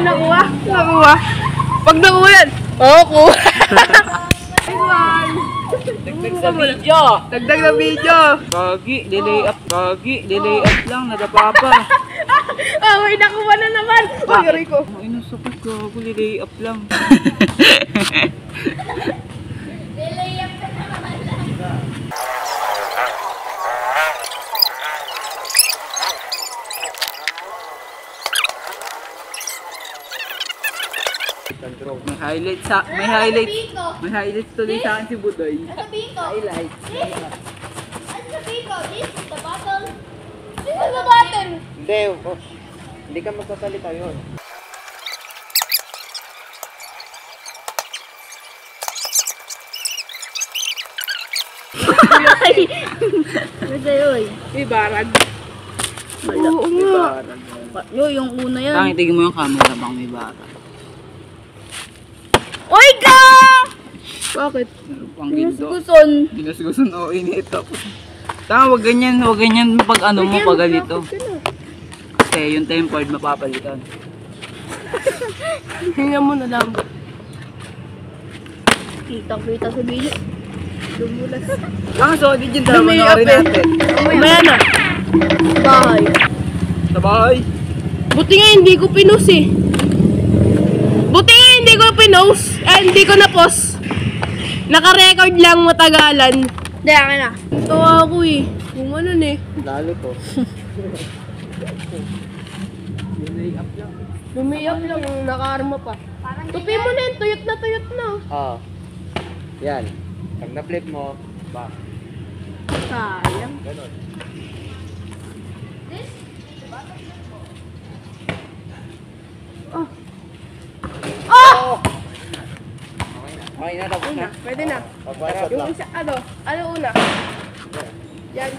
nakuha? Nakuha. Pag nakuha. Oo, kuha. Dagdag sa video. Dagdag na video. Gagi, delay up. Gagi, delay up lang. Nadapa pa. Oh, may nakuha na naman. Ay, aray ko. Ay, nasakit ko. Delay up lang. Delay up ka naman lang. May highlights tuloy sa akin si Budoy. Ano sabihin ko? Highlights. Ano sabihin ko? This is the bottle. This is the bottle. Hindi ka magsasalita yun. Ano sa'yo eh? May barag. Oo nga. Yung una yan. Tangin, tigil mo yung camera bang may bara. Oy ka! Bakit? Pang gindo. Guson. Ginasgusan o init tapos. Tama, wag ganyan pag ano mo, pag ganito. Kasi yung tempered mapapalitan. Hinga mo na lang. Kitang-kita sa video. Dumulas. Ang solid yung dalawa Lumiyap na rin eh. natin. Umaya na. Bahay. Sa bahay. Buti nga hindi ko pinost eh. Buti nga hindi ko pinost. Hindi ko na-post. Naka-record lang matagalan. Hindi, akin na. Tawa ako eh. Kung ano eh. Lalo to. Delay up lang. Lumiyak lang, naka-arma pa. Tupi mo na yun, tuyot na tuyot na. Ah. Yan. Pag na-flip mo, back. Sayang. Ganon. Oh! Okay na, tapos na. Pwede na. Pagwarap Yung lang. isa, ano una? Yan.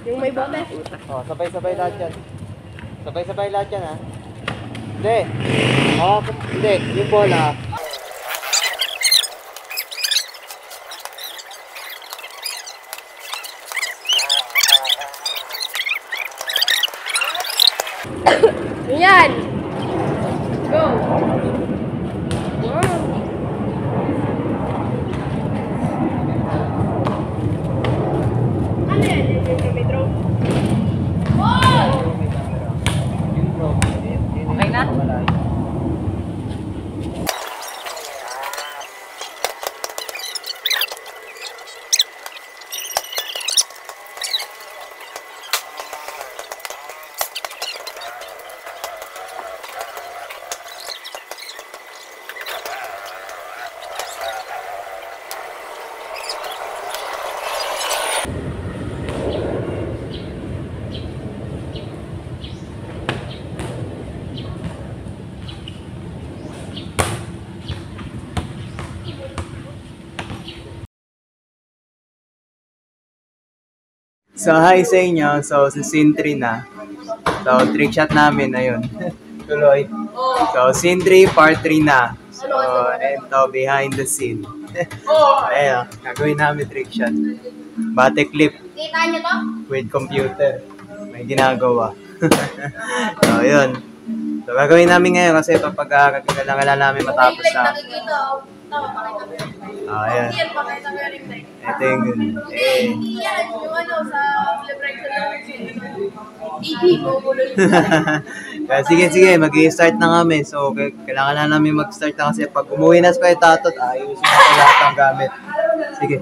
Yung may bote. Oh, sabay-sabay lahat yan. Sabay-sabay lahat yan, ha? Hindi. Oh, hindi. Yung bola. Yan. Go. Wow. Ano yan? Yung may drone? Okay na? So, hi sa inyo. So, sa scene 3 na. So, trick shot namin na yun. Tuloy. So, scene 3, part 3 na. So, ito, behind the scene. Ayan, gagawin namin trick shot. Bate clip Kita nyo to? with computer. May ginagawa. So, yun. So, gagawin namin ngayon kasi kapag kailangan namin matapos na. Nakikita. Tama, pakita mo yun. Ayan. Yan, pakita mo yung ring light. Ito yung Hindi yan. Yung ano, sa celebration ng hindi mo gulo. Sige, mag-i-start na kami. So, kailangan na namin mag-start na kasi pag umuwi na sa kay Tatot, ayusin na lahat ng gamit. Sige.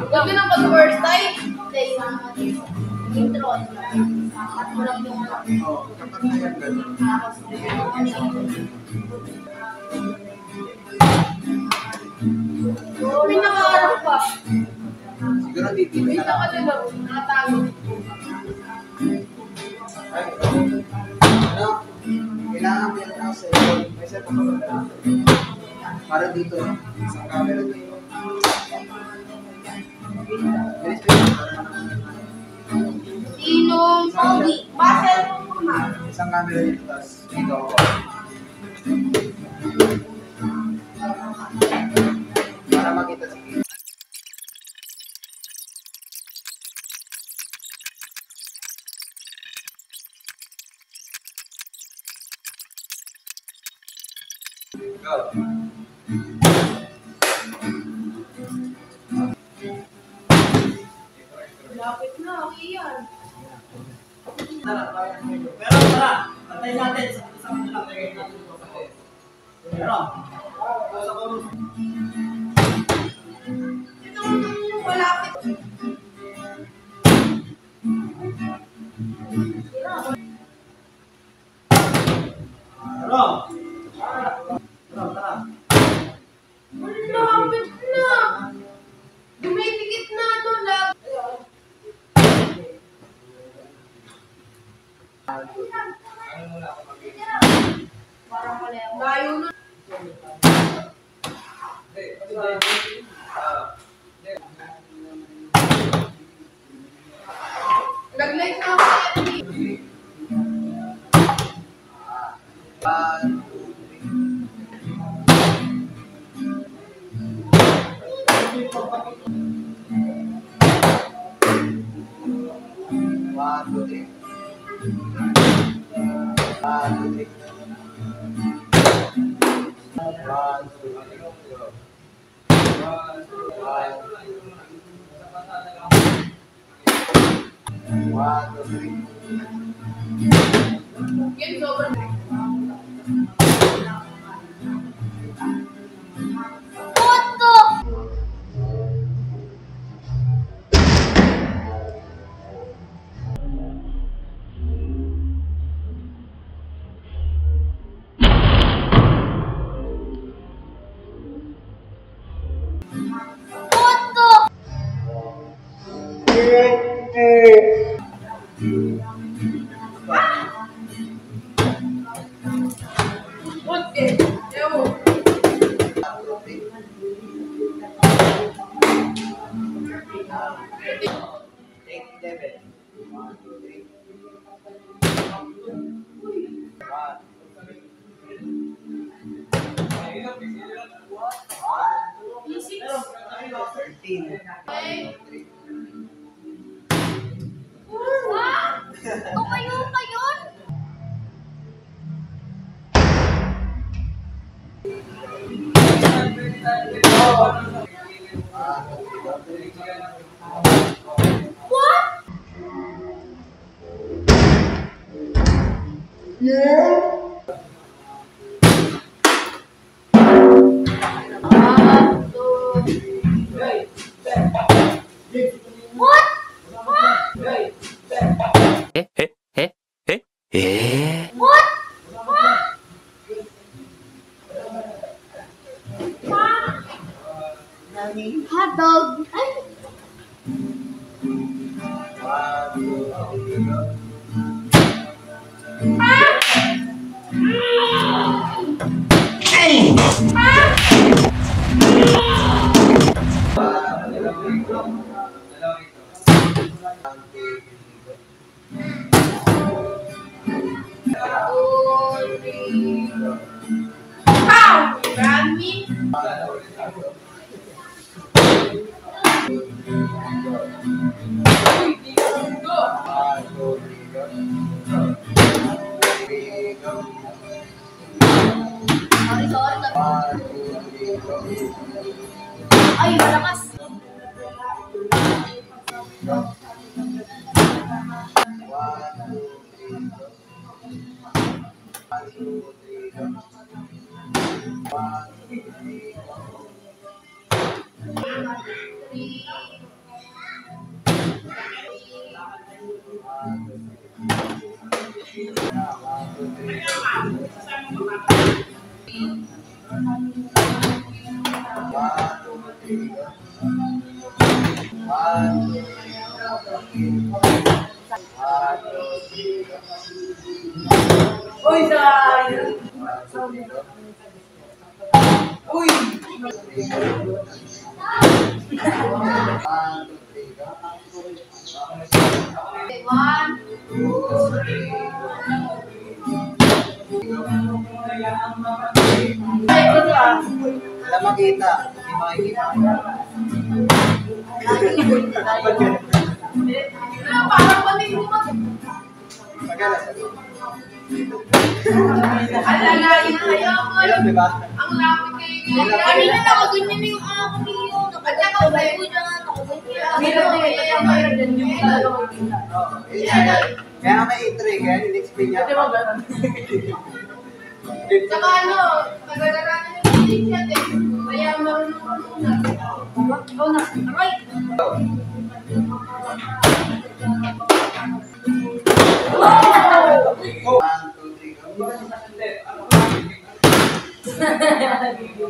Huwag yun ang pag-first time. Hindi, yung intro. At mo lang yung may nakaharap pa. Siguro dito. May nakalala. Nakatago. Kailangan Para dito, isang camera dito. Sinong pogi? Basel mo muna. Isang camera dito, tapos dito ako. Para makita si Kim. Go. Lapit na, okay yan. Pero tara, patay natin sa isang lang lagay natin ito sa test. Pero, sa kurus. Ito yung malapit. Pero, tara. Malapit na. Dumidikit na ito lang. Parang mali. Layo na. Nag-like na ako. One, two, three. One, two, three. One, two, three. One, two, three. Game sobrang. Foto! Foto! What is? Ewo. Take 11. One, two, three. One. 13. What? Tumayo ka yun? What? What? What? Hot dog. Ay. One, two, three. Pow! Rami. Sorry, sorry. Ay, malakas. Uy, sayang! Okay, 1, 2, 3. Wala makita. Hindi makikita. Parang panig mo mag... Alalain kayo. Ilan, di ba? Ang lapit kayo. Kanina nakaganyan yung ako niyo. Nakatakaw ko dyan. Kaya may intrigue, kaya in-explain niya. Saka ano, nagagaranan yung pinig natin. Kaya marunong ka muna. Ikaw na. Aray! One, two, three, go. One, two, three, go. One, two, three, go. One, two, three, go.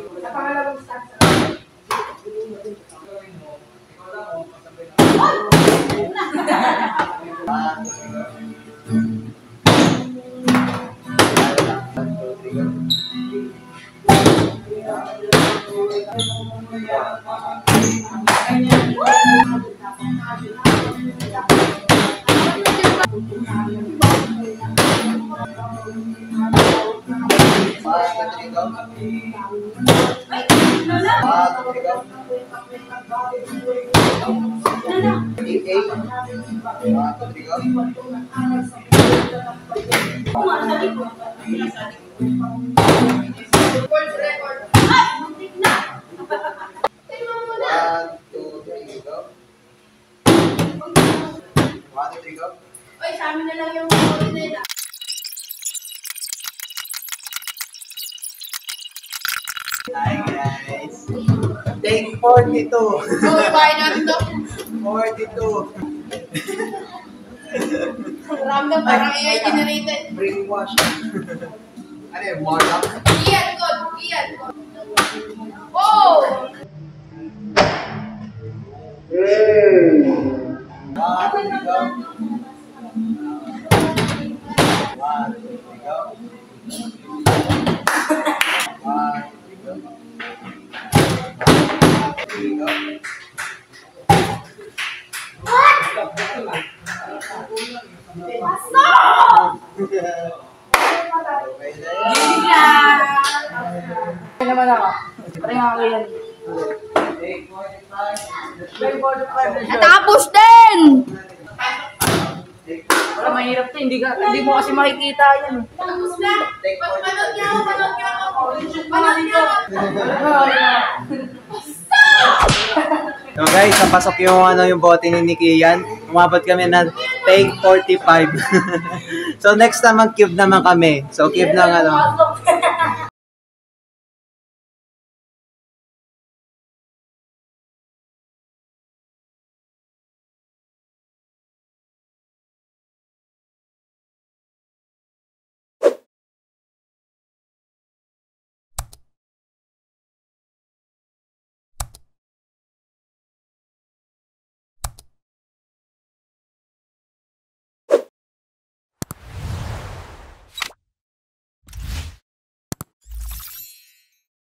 One, two, three, go. Eight, eight. One, two, three, go. Record. Tingnan mo na. 1, 2, 3, go. 1, 2, 3, go. Oy, sa amin na lang yung mga nila. Hi guys! Take 42! So, ibahin natin to. 42! Random, parang AI generated. Brainwash. Ano yun? Markup? Iyan, God. Iyan. Oh! 1, 2, 3, go. 1, 2, 3, go. 1, 2, 3, go. Okay na naman ako. Pare nga ako yan. Natapos din! Wala, mahirap to. Hindi mo kasi makikita yan. Tapos na. Panood niya ako. Panood niya ako. So guys, napasok yung bote ni Kian. Umabot kami ng take 45. So next time mag-cube naman kami. So cube ng